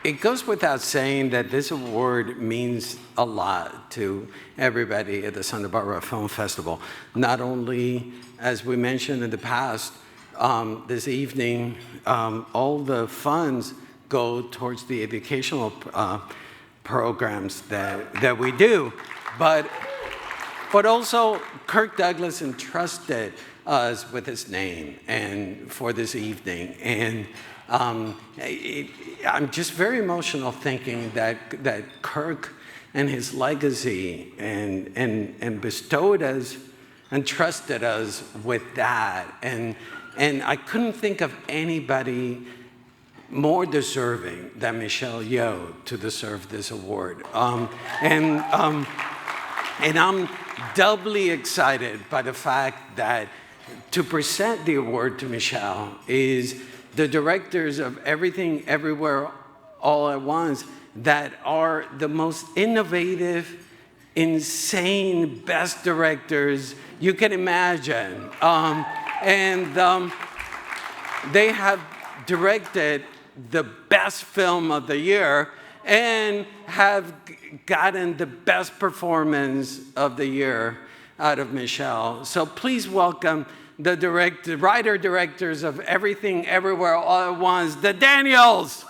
It goes without saying that this award means a lot to everybody at the Santa Barbara Film Festival. Not only, as we mentioned in the past, this evening, all the funds go towards the educational programs that we do, but also Kirk Douglas entrusted us with his name and for this evening. And I'm just very emotional thinking that Kirk and his legacy and bestowed us and trusted us with that. And I couldn't think of anybody more deserving than Michelle Yeoh to deserve this award. And I'm doubly excited by the fact that to present the award to Michelle is the directors of Everything, Everywhere, All at Once that are the most innovative, insane, best directors you can imagine. They have directed the best film of the year and have gotten the best performance of the year out of Michelle. So please welcome the writer-directors of Everything, Everywhere, All at Once, the Daniels.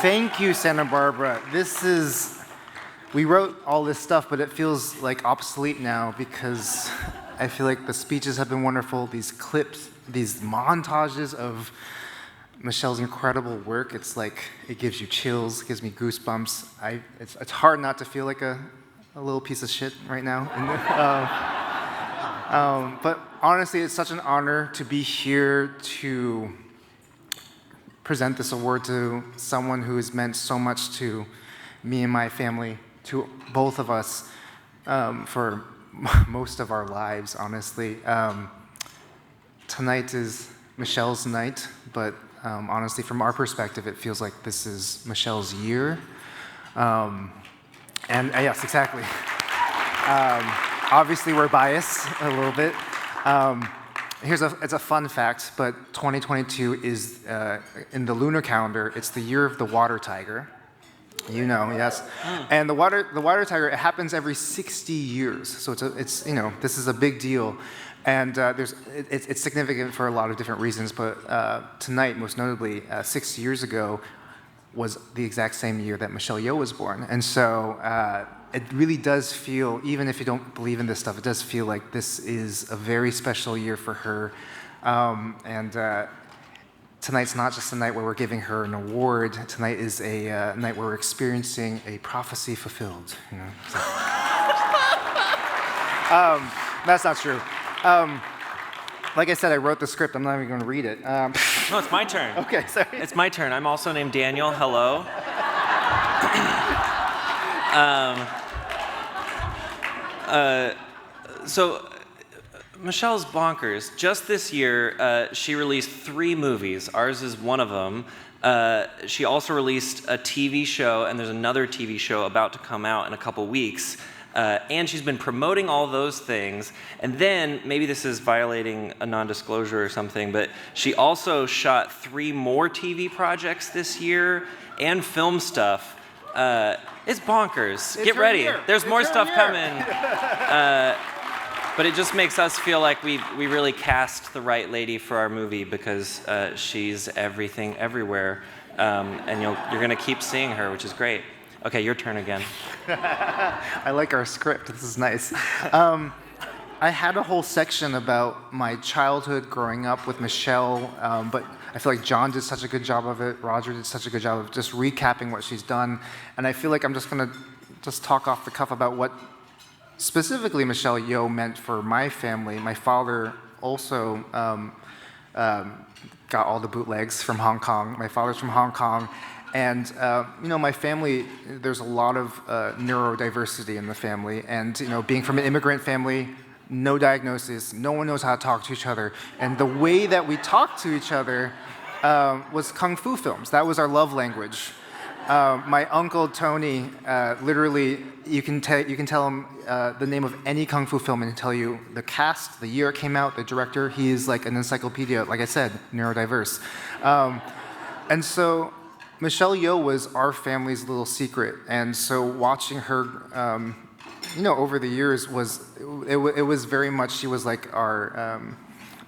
Thank you, Santa Barbara. We wrote all this stuff, but it feels like obsolete now because I feel like the speeches have been wonderful. These clips, these montages of Michelle's incredible work, it's like, it gives you chills, gives me goosebumps. It's hard not to feel like a little piece of shit right now. But honestly, it's such an honor to be here to present this award to someone who has meant so much to me and my family, to both of us, for most of our lives, honestly. Tonight is Michelle's night, but honestly, from our perspective, it feels like this is Michelle's year. Yes, exactly. Obviously, we're biased a little bit. It's a fun fact, but 2022 is, in the lunar calendar, it's the year of the water tiger. You know, yes. And the water tiger, it happens every 60 years. So it's this is a big deal. And it's significant for a lot of different reasons, but tonight, most notably, 6 years ago, was the exact same year that Michelle Yeoh was born. And so it really does feel, even if you don't believe in this stuff, it does feel like this is a very special year for her. Tonight's not just a night where we're giving her an award. Tonight is a night where we're experiencing a prophecy fulfilled. You know? So. That's not true. Like I said, I wrote the script. I'm not even going to read it. No, it's my turn. Okay, sorry. It's my turn. I'm also named Daniel. Hello. So Michelle's bonkers. Just this year, she released 3 movies. Ours is one of them. She also released a TV show, and there's another TV show about to come out in a couple weeks. And she's been promoting all those things. And then, maybe this is violating a non-disclosure or something, but she also shot 3 more TV projects this year and film stuff. It's bonkers. Get ready. There's more stuff coming. But it just makes us feel like we really cast the right lady for our movie because she's everything, everywhere. And you're going to keep seeing her, which is great. Okay, your turn again. I like our script. This is nice. I had a whole section about my childhood growing up with Michelle, but I feel like John did such a good job of it. Roger did such a good job of just recapping what she's done. And I feel like I'm just going to just talk off the cuff about what specifically Michelle Yeoh meant for my family. My father also got all the bootlegs from Hong Kong. My father's from Hong Kong. And, my family, there's a lot of neurodiversity in the family. And, being from an immigrant family, no diagnosis, no one knows how to talk to each other. And the way that we talked to each other was kung fu films. That was our love language. My uncle Tony, literally, you can tell him the name of any kung fu film and he'll tell you the cast, the year it came out, the director. He is like an encyclopedia, like I said, neurodiverse. And so Michelle Yeoh was our family's little secret. And so watching her, over the years it was very much, she was like our,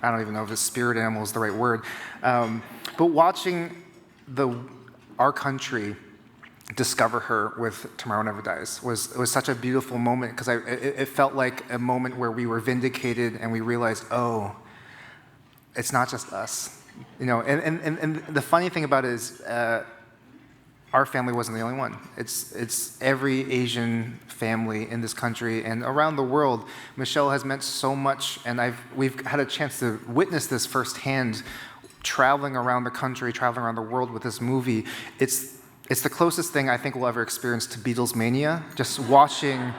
I don't even know if the spirit animal is the right word, but watching our country discover her with Tomorrow Never Dies was such a beautiful moment, because it felt like a moment where we were vindicated and we realized, oh, it's not just us, And the funny thing about it is, our family wasn't the only one. It's every Asian family in this country and around the world. Michelle has meant so much, and we've had a chance to witness this firsthand, traveling around the country, traveling around the world with this movie. It's the closest thing I think we'll ever experience to Beatles mania. Just watching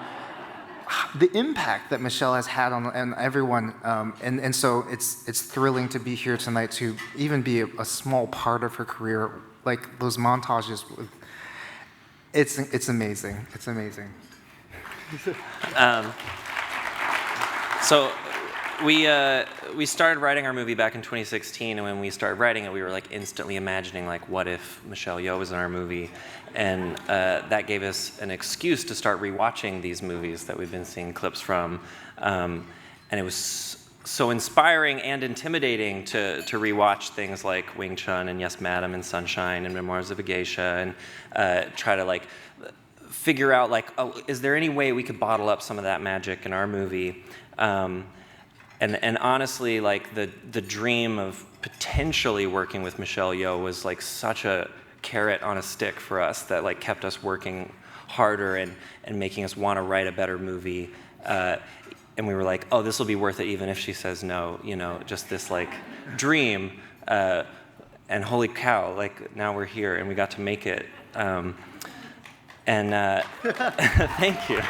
the impact that Michelle has had on everyone, and so it's thrilling to be here tonight to even be a small part of her career. Like those montages, it's amazing. It's amazing. So we started writing our movie back in 2016, and when we started writing it, we were like instantly imagining like, what if Michelle Yeoh was in our movie, and that gave us an excuse to start rewatching these movies that we've been seeing clips from, and it was so inspiring and intimidating to rewatch things like Wing Chun and Yes Madam and Sunshine and Memoirs of a Geisha, and try to like figure out like, oh, is there any way we could bottle up some of that magic in our movie? And honestly, like the dream of potentially working with Michelle Yeoh was like such a carrot on a stick for us that like kept us working harder and making us want to write a better movie. And we were like, oh, this will be worth it even if she says no, just this like dream. And holy cow, like now we're here and we got to make it. Thank you.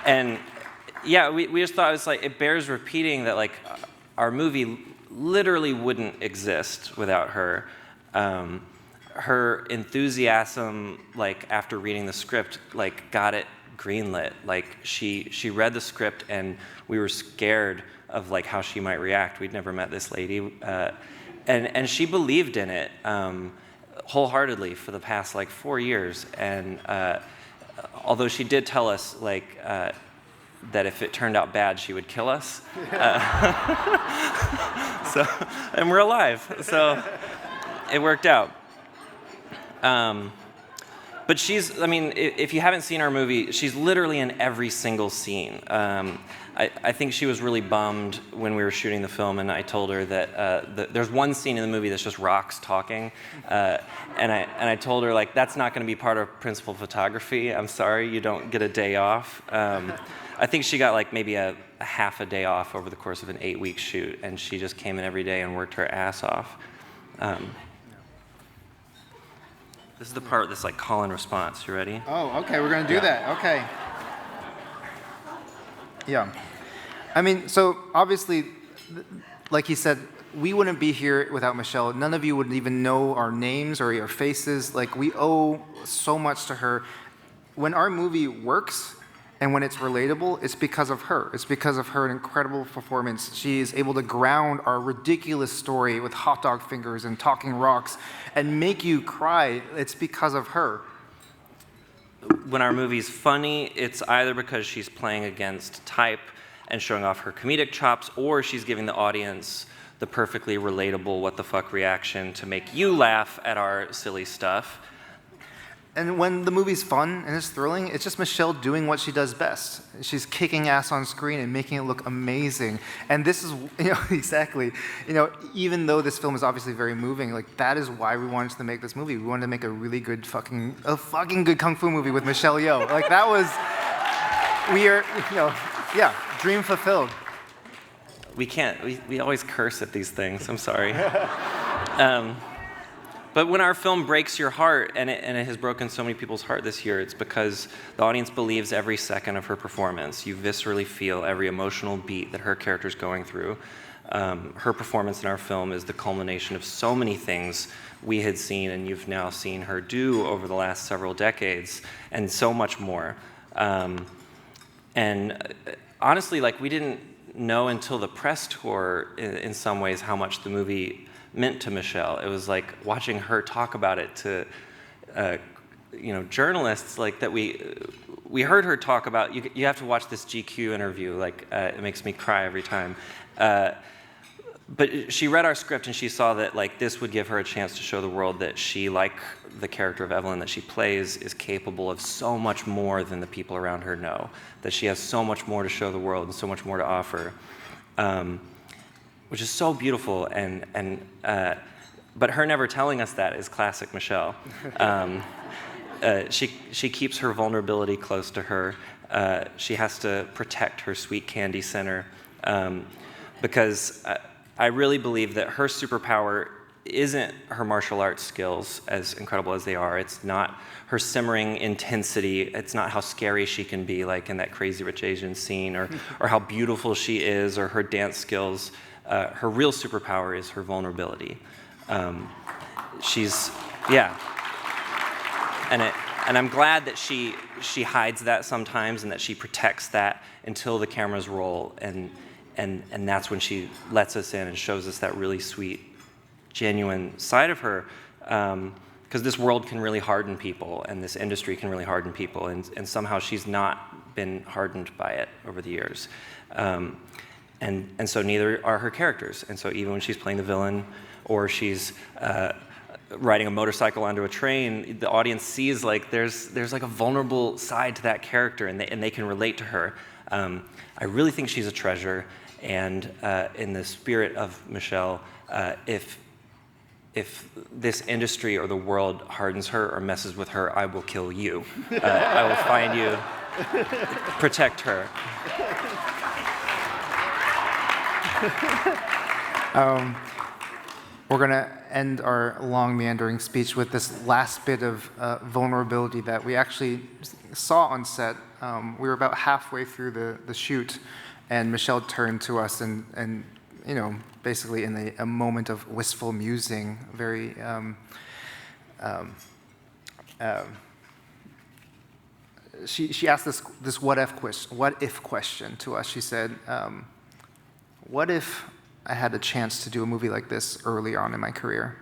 And yeah, we just thought it was like, it bears repeating that like our movie literally wouldn't exist without her. Her enthusiasm, like after reading the script, like got it greenlit. Like she read the script and we were scared of like how she might react. We'd never met this lady, and she believed in it wholeheartedly for the past like 4 years. And although she did tell us like that if it turned out bad, she would kill us. And we're alive, so it worked out. But if you haven't seen our movie, she's literally in every single scene. I think she was really bummed when we were shooting the film, and I told her that there's one scene in the movie that's just rocks talking, and I told her like, that's not going to be part of principal photography. I'm sorry, you don't get a day off. I think she got like maybe a half a day off over the course of an 8-week shoot, and she just came in every day and worked her ass off. This is the part that's like call and response. You ready? Oh, okay, we're gonna do that. Okay. Yeah. I mean, so obviously, like he said, we wouldn't be here without Michelle. None of you would even know our names or our faces. Like, we owe so much to her. When our movie works and when it's relatable, it's because of her. It's because of her incredible performance. She is able to ground our ridiculous story with hot dog fingers and talking rocks and make you cry. It's because of her. When our movie's funny, it's either because she's playing against type and showing off her comedic chops, or she's giving the audience the perfectly relatable what the fuck reaction to make you laugh at our silly stuff. And when the movie's fun and it's thrilling, it's just Michelle doing what she does best. She's kicking ass on screen and making it look amazing. And this is, exactly, even though this film is obviously very moving, like that is why we wanted to make this movie. We wanted to make a really good fucking good kung fu movie with Michelle Yeoh. Like that was, dream fulfilled. We always curse at these things, I'm sorry. But when our film breaks your heart, and it has broken so many people's heart this year, it's because the audience believes every second of her performance. You viscerally feel every emotional beat that her character's going through. Her performance in our film is the culmination of so many things we had seen and you've now seen her do over the last several decades, and so much more. Honestly, like, we didn't know until the press tour in some ways how much the movie meant to Michelle. It was like watching her talk about it to journalists, like, that we heard her talk about. You have to watch this GQ interview, like, it makes me cry every time. But she read our script and she saw that, like, this would give her a chance to show the world that she, like the character of Evelyn that she plays, is capable of so much more than the people around her know. That she has so much more to show the world and so much more to offer, which is so beautiful. But her never telling us that is classic Michelle. She keeps her vulnerability close to her. She has to protect her sweet candy center, because I really believe that her superpower isn't her martial arts skills, as incredible as they are. It's not her simmering intensity. It's not how scary she can be, like in that Crazy Rich Asians scene, or how beautiful she is, or her dance skills. Her real superpower is her vulnerability. And I'm glad that she hides that sometimes, and that she protects that until the cameras roll, and that's when she lets us in and shows us that really sweet, genuine side of her. Because this world can really harden people, and this industry can really harden people, and somehow she's not been hardened by it over the years. And so neither are her characters. And so even when she's playing the villain, or she's riding a motorcycle onto a train, the audience sees, like, there's like a vulnerable side to that character, and they can relate to her. I really think she's a treasure, and in the spirit of Michelle, if this industry or the world hardens her or messes with her, I will kill you. I will find you, protect her. We're going to end our long, meandering speech with this last bit of vulnerability that we actually saw on set. We were about halfway through the shoot, and Michelle turned to us and basically in a moment of wistful musing, very she asked this what if question to us. She said, what if I had a chance to do a movie like this early on in my career?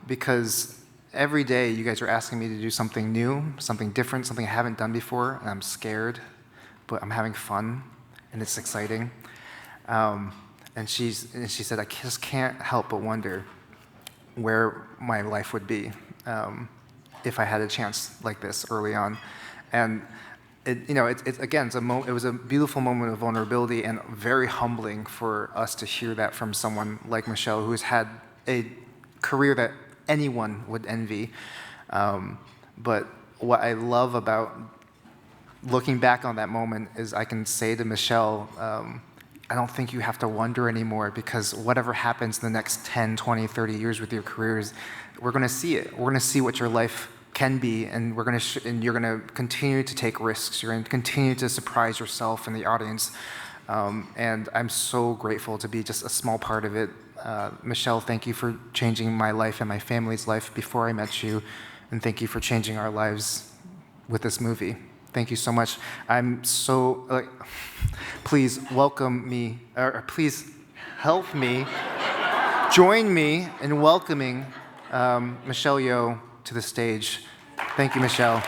Because every day you guys are asking me to do something new, something different, something I haven't done before, and I'm scared, but I'm having fun, and it's exciting. And she said, I just can't help but wonder where my life would be if I had a chance like this early on. And it was a beautiful moment of vulnerability, and very humbling for us to hear that from someone like Michelle, who has had a career that anyone would envy. But what I love about looking back on that moment is I can say to Michelle, I don't think you have to wonder anymore, because whatever happens in the next 10, 20, 30 years with your careers, we're going to see it. We're going to see what your life can be, and you're going to continue to take risks. You're going to continue to surprise yourself and the audience. And I'm so grateful to be just a small part of it. Michelle, thank you for changing my life and my family's life before I met you, and thank you for changing our lives with this movie. Thank you so much. I'm so, please welcome me, or please help me, join me in welcoming Michelle Yeoh to the stage. Thank you, Michelle.